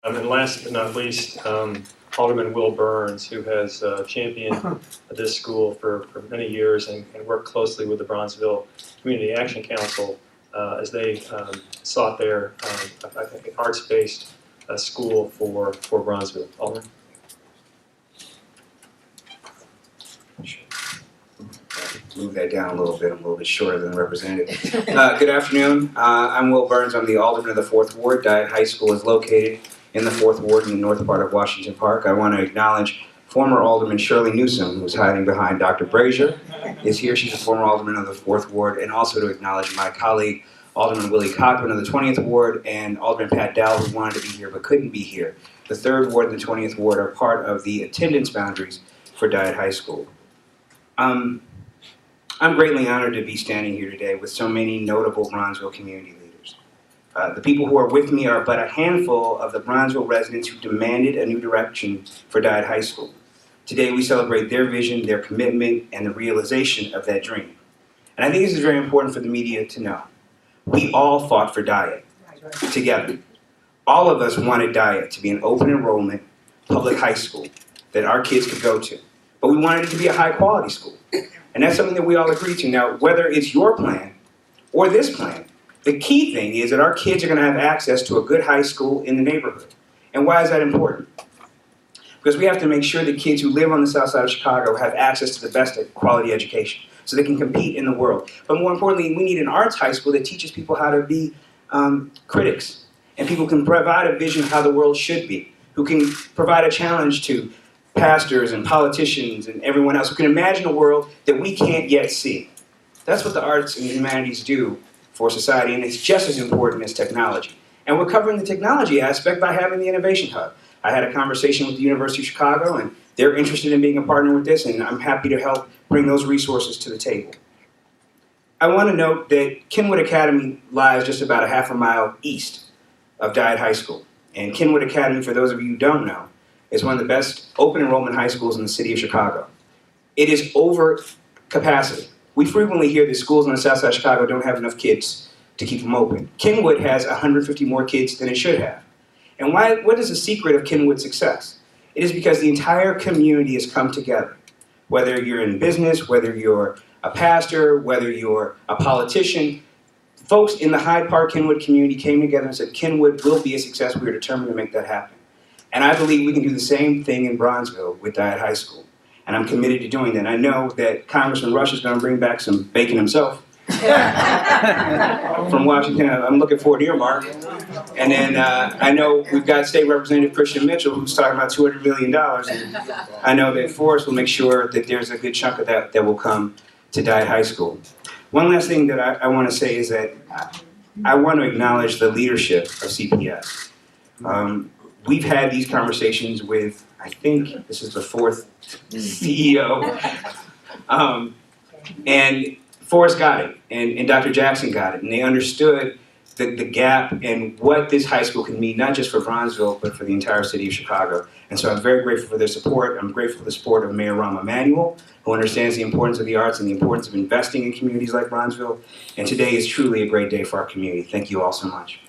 And last but not least, Alderman Will Burns, who has championed this school for many years and worked closely with the Bronzeville Community Action Council as they sought their, I think, arts-based school for Bronzeville. Alderman? Move that down a little bit. I'm a little bit shorter than the representative. Good afternoon. I'm Will Burns. I'm the Alderman of the 4th Ward. Dyett High School is located in the 4th Ward in the north part of Washington Park. I want to acknowledge former Alderman Shirley Newsom, who's hiding behind Dr. Brazier, is here. She's a former Alderman of the 4th Ward. And also to acknowledge my colleague, Alderman Willie Cochran of the 20th Ward, and Alderman Pat Dowell, who wanted to be here but couldn't be here. The 3rd Ward and the 20th Ward are part of the attendance boundaries for Dyett High School. I'm greatly honored to be standing here today with so many notable Bronzeville community leaders. The people who are with me are but a handful of the Bronzeville residents who demanded a new direction for Dyett High School. Today we celebrate their vision, their commitment, and the realization of that dream. And I think this is very important for the media to know. We all fought for Dyett together. All of us wanted Dyett to be an open enrollment public high school that our kids could go to. But we wanted it to be a high quality school. And that's something that we all agree to. Now, whether it's your plan or this plan, the key thing is that our kids are going to have access to a good high school in the neighborhood. And why is that important? Because we have to make sure that kids who live on the south side of Chicago have access to the best quality education so they can compete in the world. But more importantly, we need an arts high school that teaches people how to be critics. And people can provide a vision of how the world should be, who can provide a challenge to pastors and politicians and everyone else who can imagine a world that we can't yet see. That's what the arts and humanities do for society, and it's just as important as technology. And we're covering the technology aspect by having the Innovation Hub. I had a conversation with the University of Chicago, and they're interested in being a partner with this, and I'm happy to help bring those resources to the table. I want to note that Kenwood Academy lies just about a half a mile east of Dyett High School. And Kenwood Academy, for those of you who don't know, is one of the best open enrollment high schools in the city of Chicago. It is over capacity. We frequently hear that schools on the south side of Chicago don't have enough kids to keep them open. Kenwood has 150 more kids than it should have. And what is the secret of Kenwood's success? It is because the entire community has come together. Whether you're in business, whether you're a pastor, whether you're a politician, folks in the Hyde Park Kenwood community came together and said, Kenwood will be a success. We are determined to make that happen. And I believe we can do the same thing in Bronzeville with Dyett High School. And I'm committed to doing that. I know that Congressman Rush is going to bring back some bacon himself from Washington. I'm looking forward to your mark. And then I know we've got State Representative Christian Mitchell, who's talking about $200 million. And I know that Forrest will make sure that there's a good chunk of that that will come to Dyett High School. One last thing that I want to say is that I want to acknowledge the leadership of CPS. We've had these conversations with, I think this is the 4th CEO, and Forrest got it, and Dr. Jackson got it, and they understood the gap and what this high school can mean, not just for Bronzeville, but for the entire city of Chicago. And so I'm very grateful for their support. I'm grateful for the support of Mayor Rahm Emanuel, who understands the importance of the arts and the importance of investing in communities like Bronzeville. And today is truly a great day for our community. Thank you all so much.